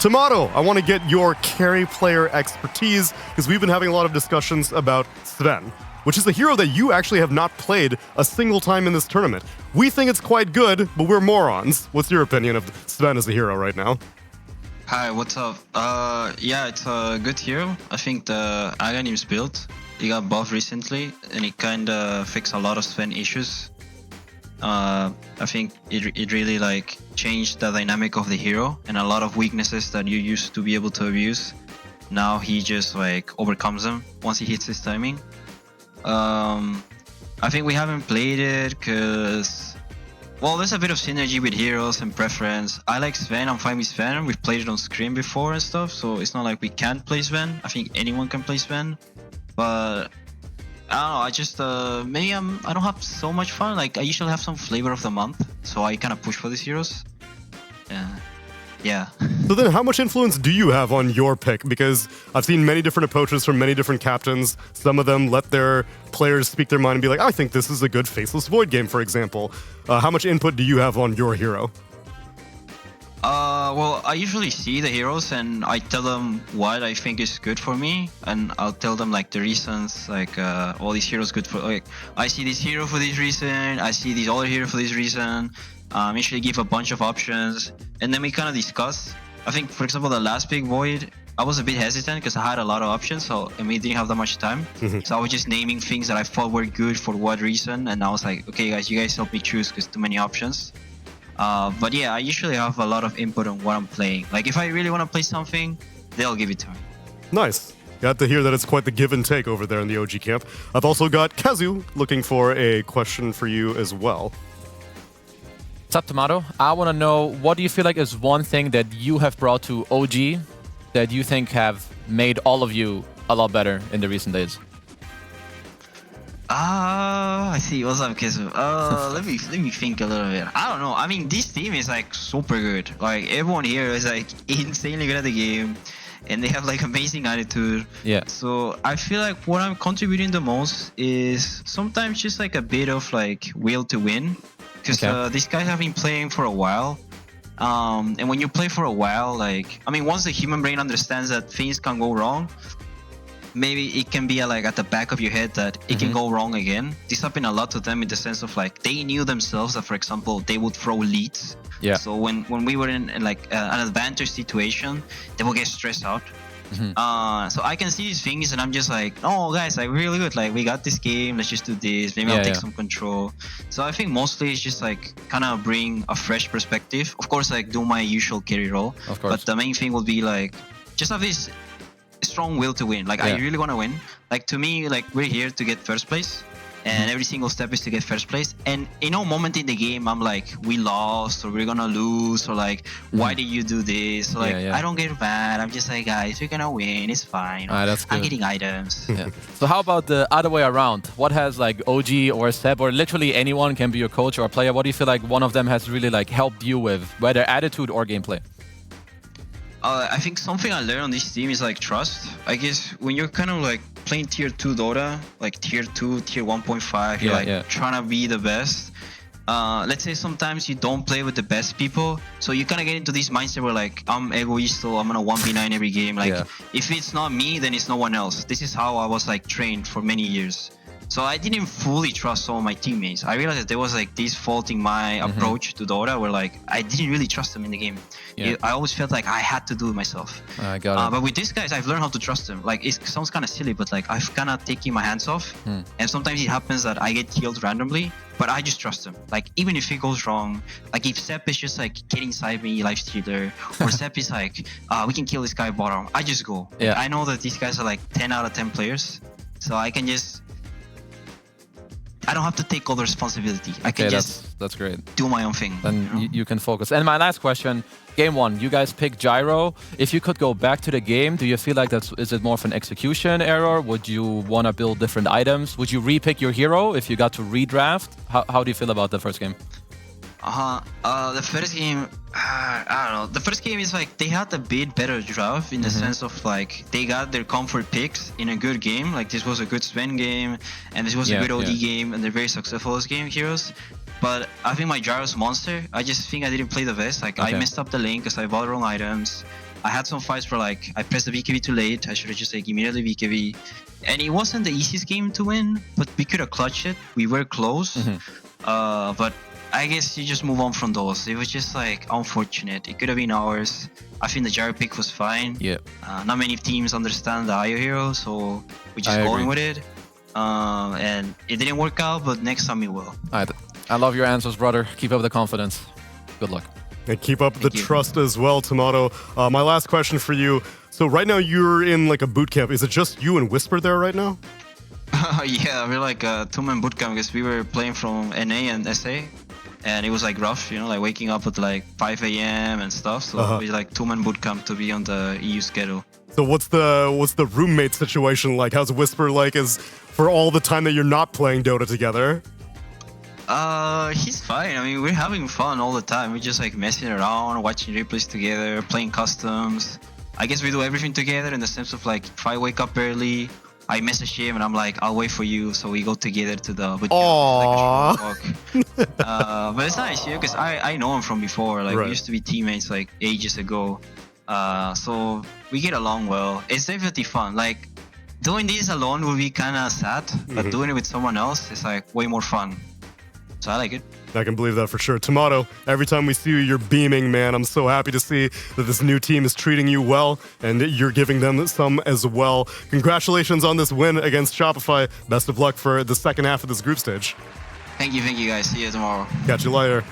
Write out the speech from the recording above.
Timado, I want to get your carry player expertise because we've been having a lot of discussions about Sven, which is a hero that you actually have not played a single time in this tournament. We think it's quite good, but we're morons. What's your opinion of Sven as a hero right now? Hi, what's up? Yeah, it's a good hero. I think the Aghanim's build, he got buffed recently, and it kind of fixed a lot of Sven issues. I think it really like changed the dynamic of the hero, and a lot of weaknesses that you used to be able to abuse, now he just like overcomes them once he hits his timing. I think we haven't played it because, well, there's a bit of synergy with heroes and preference. I like Sven, I'm fine with Sven. We've played it on screen before and stuff, so it's not like we can't play Sven. I think anyone can play Sven, but I don't know, I just, maybe I don't have so much fun. Like, I usually have some flavor of the month, so I kind of push for these heroes. Yeah. So then how much influence do you have on your pick? Because I've seen many different approaches from many different captains. Some of them let their players speak their mind and be like, I think this is a good Faceless Void game, for example. How much input do you have on your hero? Well, I usually see the heroes and I tell them what I think is good for me, and I'll tell them like the reasons, like all these heroes good for, like, I see this hero for this reason, I see this other hero for this reason. Usually give a bunch of options, and then we kind of discuss. I think, for example, the last big Void, I was a bit hesitant because I had a lot of options, and we didn't have that much time. So I was just naming things that I thought were good for what reason, and I was like, okay guys, you guys help me choose because too many options. But yeah, I usually have a lot of input on what I'm playing. Like, if I really want to play something, they'll give it to me. Nice. Got to hear that it's quite the give and take over there in the OG camp. I've also got Kazu looking for a question for you as well. What's up, Timado? I want to know, what do you feel like is one thing that you have brought to OG that you think have made all of you a lot better in the recent days? I see. What's up, Kizu? Let me think a little bit. I don't know. I mean, this team is like super good. Like, everyone here is like insanely good at the game, and they have like amazing attitude. Yeah. So I feel like what I'm contributing the most is sometimes just like a bit of like will to win, because these guys have been playing for a while. And when you play for a while, like, I mean, once the human brain understands that things can go wrong, maybe it can be like at the back of your head that it can go wrong again. This happened a lot to them in the sense of like they knew themselves that, for example, they would throw leads. Yeah. So when we were in like an advantage situation, they will get stressed out. So I can see these things and I'm just like, oh guys, like really good. Like, we got this game. Let's just do this. Maybe I'll take some control. So I think mostly it's just like kind of bring a fresh perspective. Of course, like do my usual carry role. Of course. But the main thing would be like just have this strong will to win. Like, I really want to win. Like, to me, like, we're here to get first place, and every single step is to get first place. And in no moment in the game I'm like, we lost, or we're gonna lose, or like, why did you do this? So, like, I don't get mad. I'm just like, guys, we're gonna win, it's fine. That's good. I'm getting items. So how about the other way around? What has like OG or Seb, or literally anyone can be your coach or player, what do you feel like one of them has really like helped you with, whether attitude or gameplay? I think something I learned on this team is like trust. I guess when you're kind of like playing tier 2 Dota, like tier 2, tier 1.5, you're like trying to be the best. Let's say sometimes you don't play with the best people, so you kind of get into this mindset where like, I'm egoist, so I'm gonna 1v9 every game. Like, if it's not me, then it's no one else. This is how I was like trained for many years. So I didn't fully trust some of my teammates. I realized that there was like this fault in my approach to Dota, where like I didn't really trust them in the game. I always felt like I had to do it myself. I got it. But with these guys, I've learned how to trust them. Like, it sounds kind of silly, but like I've kind of taken my hands off. And sometimes it happens that I get killed randomly, but I just trust them. Like, even if it goes wrong, like if Sep is just like get inside me, lifestealer, or Sep is like, we can kill this guy bottom, I just go. Like, I know that these guys are like 10 out of 10 players, so I can just, I don't have to take all the responsibility. I can just that's great. Do my own thing. Then you can focus. And my last question, game 1, you guys picked Gyro. If you could go back to the game, do you feel like is it more of an execution error? Would you want to build different items? Would you re-pick your hero if you got to redraft? How do you feel about the first game? The first game, I don't know. The first game is like, they had a bit better draft in the sense of like, they got their comfort picks in a good game. Like, this was a good Sven game, and this was a good OD game, and they're very successful as game heroes. But I think my Gyro's monster, I just think I didn't play the best. Like, I messed up the lane because I bought the wrong items. I had some fights where like I pressed the BKB too late. I should have just like immediately BKB, and it wasn't the easiest game to win, but we could have clutched it. We were close, but I guess you just move on from those. It was just like unfortunate. It could have been ours. I think the gyro pick was fine. Yeah. Not many teams understand the IO hero, so we're just going with it. And it didn't work out, but next time it will. I love your answers, brother. Keep up the confidence. Good luck. And keep up the trust as well, Timado. My last question for you. So right now you're in like a boot camp. Is it just you and Whisper there right now? Yeah, we're like a two-man boot camp because we were playing from NA and SA. And it was like rough, you know, like waking up at like 5 a.m. and stuff. So we like two-man boot camp to be on the EU schedule. So what's the roommate situation like? How's Whisper like as for all the time that you're not playing Dota together? He's fine. I mean, we're having fun all the time. We're just like messing around, watching replays together, playing customs. I guess we do everything together in the sense of like, if I wake up early, I message him and I'm like, I'll wait for you. So we go together to the boot camp. But it's nice, yeah, because I know him from before. Like we used to be teammates like ages ago. So we get along well. It's definitely fun. Like doing this alone will be kind of sad, but doing it with someone else is like way more fun. So I like it. I can believe that for sure. Timado, every time we see you, you're beaming, man. I'm so happy to see that this new team is treating you well, and you're giving them some as well. Congratulations on this win against Shopify. Best of luck for the second half of this group stage. Thank you guys. See you tomorrow. Catch you later.